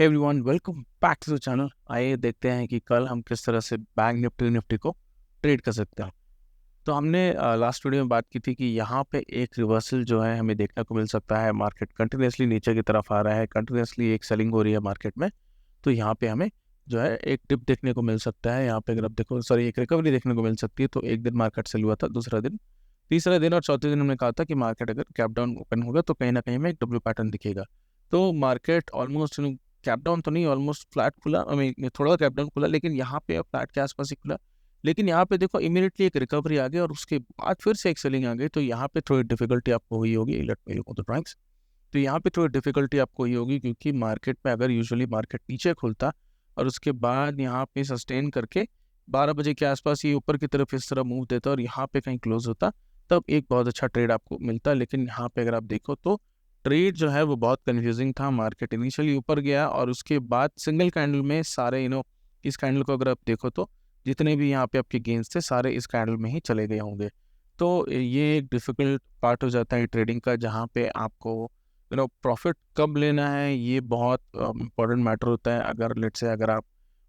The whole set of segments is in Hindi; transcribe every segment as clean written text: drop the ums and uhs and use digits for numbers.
Hey everyone, welcome back to the channel. आइए देखते हैं कि कल हम किस तरह से बैंक निफ्टी को ट्रेड कर सकते हैं। तो हमने लास्ट वीडियो में बात की थी कि यहाँ पे एक रिवर्सल जो है हमें देखने को मिल सकता है। मार्केट कंटिन्यूसली नीचे की तरफ आ रहा है, कंटिन्यूसली एक सेलिंग हो रही है मार्केट में। तो यहाँ पे हमें जो है एक डिप देखने को मिल सकता है। यहाँ पे अगर आप देखो, सॉरी, एक रिकवरी देखने को मिल सकती है। तो एक दिन मार्केट सेल हुआ था, दूसरा दिन, तीसरा दिन और चौथे दिन हमने कहा था कि मार्केट अगर कैप डाउन ओपन होगा तो कहीं ना कहीं हमें एक डब्ल्यू पैटर्न दिखेगा। तो मार्केट ऑलमोस्ट कैप डाउन तो नहीं, ऑलमोस्ट फ्लैट खुला, आई मीन थोड़ा कैप डाउन खुला, लेकिन यहाँ पे फ्लैट के आसपास ही खुला। लेकिन यहाँ पे देखो इमीडिएटली एक रिकवरी आ गई और उसके बाद फिर से एक सेलिंग आ गई। तो यहाँ पे थोड़ी डिफिकल्टी आपको हुई होगी। Let me look at the price. तो यहाँ पे थोड़ी डिफिकल्टी आपको हुई होगी क्योंकि मार्केट में अगर यूजुअली मार्केट नीचे खुलता और उसके बाद यहाँ पे सस्टेन करके 12 बजे के आसपास ये ऊपर की तरफ इस तरह मूव देता और यहाँ पे कहीं क्लोज होता, तब एक बहुत अच्छा ट्रेड आपको मिलता। लेकिन यहाँ पे अगर आप देखो तो ट्रेड जो है वो बहुत कंफ्यूजिंग था। मार्केट इनिशियली ऊपर गया और उसके बाद सिंगल कैंडल में सारे इस कैंडल को अगर आप देखो तो जितने भी यहाँ पे आपके गेंस थे सारे इस कैंडल में ही चले गए होंगे। तो ये एक डिफिकल्ट पार्ट हो जाता है ट्रेडिंग का, जहाँ पे आपको प्रॉफिट कब लेना है ये बहुत इंपॉर्टेंट मैटर होता है। अगर लेट से अगर आप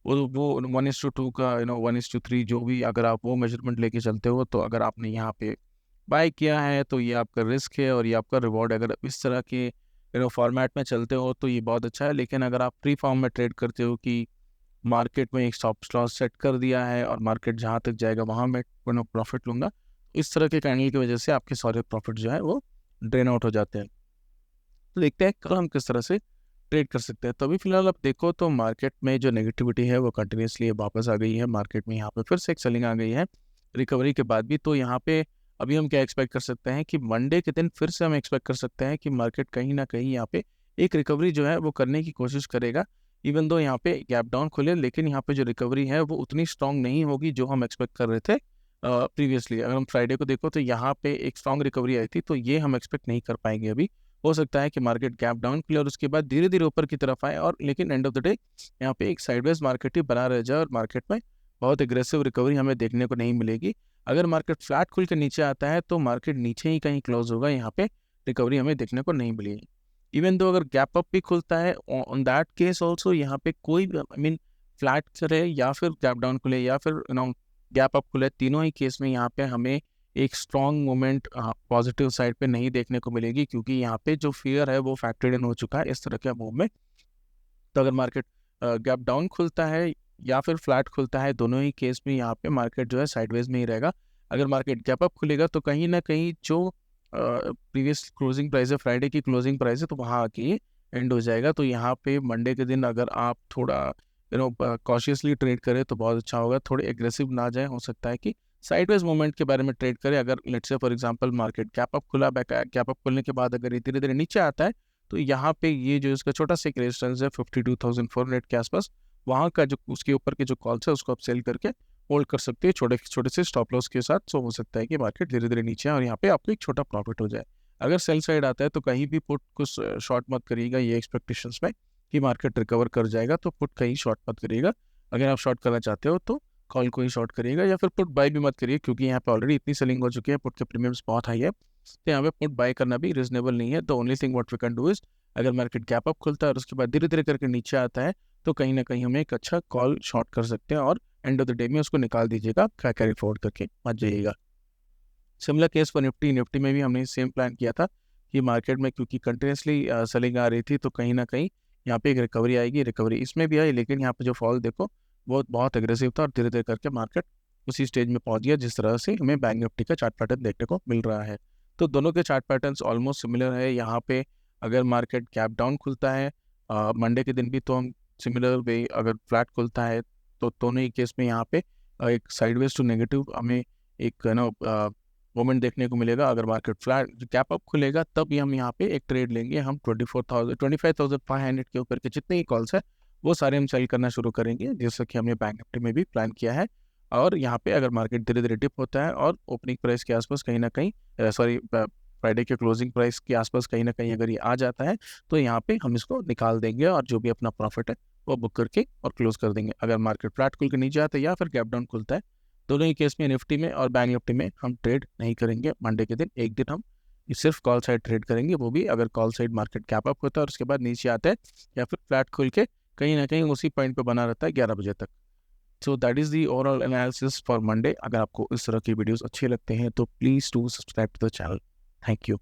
वो 1:2 का 1:3 जो भी अगर आप वो मेजरमेंट लेके चलते हो, तो अगर आपने यहाँ पे बाय किया है तो ये आपका रिस्क है और ये आपका रिवॉर्ड। अगर इस तरह के फॉर्मेट में चलते हो तो ये बहुत अच्छा है। लेकिन अगर आप प्री फॉर्म में ट्रेड करते हो कि मार्केट में एक स्टॉप लॉस सेट कर दिया है और मार्केट जहाँ तक जाएगा वहाँ मैं प्रॉफिट लूंगा, इस तरह के कैंडल की वजह से आपके सारे प्रॉफिट जो है वो ड्रेन आउट हो जाते हैं। तो देखते हैं कल हम किस तरह से ट्रेड कर सकते हैं। तो अभी फिलहाल आप देखो तो मार्केट में जो नेगेटिविटी है वो कंटिन्यूसली वापस आ गई है। मार्केट में यहाँ पे फिर से एक सेलिंग आ गई है रिकवरी के बाद भी। तो यहाँ पे अभी हम क्या एक्सपेक्ट कर सकते हैं कि मंडे के दिन फिर से हम एक्सपेक्ट कर सकते हैं कि मार्केट कहीं ना कहीं यहाँ पे एक रिकवरी जो है वो करने की कोशिश करेगा। इवन दो यहाँ पे गैप डाउन खुले, लेकिन यहाँ पे जो रिकवरी है वो उतनी स्ट्रांग नहीं होगी जो हम एक्सपेक्ट कर रहे थे प्रीवियसली। अगर हम फ्राइडे को देखो तो यहाँ पे एक स्ट्रांग रिकवरी आई थी, तो ये हम एक्सपेक्ट नहीं कर पाएंगे अभी। हो सकता है कि मार्केट गैप डाउन खुले और उसके बाद धीरे धीरे ऊपर की तरफ आए, और लेकिन एंड ऑफ द डे यहाँ पे एक साइडवेज मार्केट ही बना रह जाए और मार्केट में बहुत एग्रेसिव रिकवरी हमें देखने को नहीं मिलेगी। अगर मार्केट फ्लैट खुल के नीचे आता है तो मार्केट नीचे ही कहीं क्लोज होगा, यहाँ पे रिकवरी हमें देखने को नहीं मिलेगी। इवन दो अगर गैप अप भी खुलता है, ऑन दैट केस ऑल्सो यहाँ पे कोई आई मीन फ्लैट चले या फिर गैप डाउन खुले या फिर गैप अप खुले, तीनों ही केस में यहाँ पे हमें एक स्ट्रॉन्ग मूवमेंट पॉजिटिव साइड पे नहीं देखने को मिलेगी, क्योंकि यहाँ पे जो फियर है वो फैक्टर्ड इन हो चुका है इस तरह के मूव में। तो अगर मार्केट गैप डाउन खुलता है या फिर फ्लैट खुलता है, दोनों ही केस में यहाँ पे मार्केट जो है साइडवेज में ही रहेगा। अगर मार्केट गैप अप खुलेगा तो कहीं ना कहीं जो प्रीवियस क्लोजिंग प्राइस है, फ्राइडे की क्लोजिंग प्राइस है, तो वहाँ आके एंड हो जाएगा। तो यहाँ पे मंडे के दिन अगर आप थोड़ा कॉशियसली ट्रेड करें तो बहुत अच्छा होगा। थोड़े एग्रेसिव ना जाए, हो सकता है कि साइडवेज मूवमेंट के बारे में ट्रेड करें। अगर let's say for example market gap up खुला, गैप अप खुलने के बाद अगर ये धीरे धीरे नीचे आता है, तो यहाँ पे ये जो इसका छोटा सा एक रेजिस्टेंस है 52,400 के आसपास, वहाँ का जो उसके ऊपर के जो कॉल्स है उसको आप सेल करके होल्ड कर सकते हैं छोटे छोटे से स्टॉप लॉस के साथ। सो हो सकता है कि मार्केट धीरे धीरे नीचे आए और यहाँ पे आपको एक छोटा प्रॉफिट हो जाए। अगर सेल साइड आता है तो कहीं भी पुट को शॉर्ट मत करिएगा ये एक्सपेक्टेशंस में कि मार्केट रिकवर कर जाएगा, तो पुट कहीं शॉर्ट मत करिएगा। अगर आप शॉर्ट करना चाहते हो तो कॉल को ही शॉर्ट करिएगा, या फिर पुट बाय भी मत करिए, क्योंकि यहाँ पे ऑलरेडी इतनी सेलिंग हो चुकी है, पुट के प्रीमियम्स बहुत हाई है। तो यहाँ पे पुट बाय करना भी रीजनेबल नहीं है। तो only thing what we can do is, अगर मार्केट गैप अप खुलता है और उसके बाद धीरे धीरे करके नीचे आता है, तो कहीं ना कहीं हमें एक अच्छा कॉल शॉर्ट कर सकते हैं और एंड ऑफ द डे में उसको निकाल दीजिएगा, कैरी फॉरवर्ड करके मत जाइएगा। सिमिलर केस फॉर निफ्टी में भी हमने सेम प्लान किया था कि मार्केट में क्योंकि कंटिन्यूसली सेलिंग आ रही थी, तो कहीं ना कहीं यहाँ पे एक रिकवरी आएगी। रिकवरी इसमें भी आई, लेकिन यहाँ पे जो फॉल देखो वो बहुत एग्रेसिव था और धीरे धीरे करके मार्केट उसी स्टेज में पहुंच गया जिस तरह से हमें बैंक निफ्टी का चार्ट पैटर्न देखने को मिल रहा है। तो दोनों के चार्ट पैटर्न्स ऑलमोस्ट सिमिलर है। यहाँ पे अगर मार्केट गैप डाउन खुलता है मंडे के दिन भी, तो हम सिमिलर वे, अगर फ्लैट खुलता है तो दोनों ही केस में यहाँ पे एक साइडवेज टू नेगेटिव हमें एक मोमेंट देखने को मिलेगा। अगर मार्केट फ्लैट गैप अप खुलेगा तब हम यहाँ पे एक ट्रेड लेंगे। हम 25,500 के ऊपर के जितने ही कॉल्स है वो सारे हम सेल करना शुरू करेंगे, जैसा कि हमने बैंक निफ्टी में भी प्लान किया है। और यहाँ पे अगर मार्केट धीरे धीरे डिप होता है और ओपनिंग प्राइस के आसपास कहीं ना कहीं, सॉरी, फ्राइडे के क्लोजिंग प्राइस के आसपास कहीं ना कहीं अगर ये आ जाता है, तो यहाँ पे हम इसको निकाल देंगे और जो भी अपना प्रॉफिट है वो बुक करके और क्लोज कर देंगे। अगर मार्केट फ्लैट खुल के नीचे आता है या फिर गैप डाउन खुलता है, दोनों ही केस में निफ्टी में और बैंक निफ्टी में हम ट्रेड नहीं करेंगे मंडे के दिन। एक दिन हम सिर्फ कॉल साइड ट्रेड करेंगे, वो भी अगर call side market cap up होता है और उसके बाद नीचे आता है या फिर फ्लैट खुल के कहीं ना कहीं उसी पॉइंट पे बना रहता है 11 बजे तक। So that is the overall analysis for Monday. अगर आपको इस तरह की वीडियोस अच्छे लगते हैं तो please do subscribe to the channel. Thank you.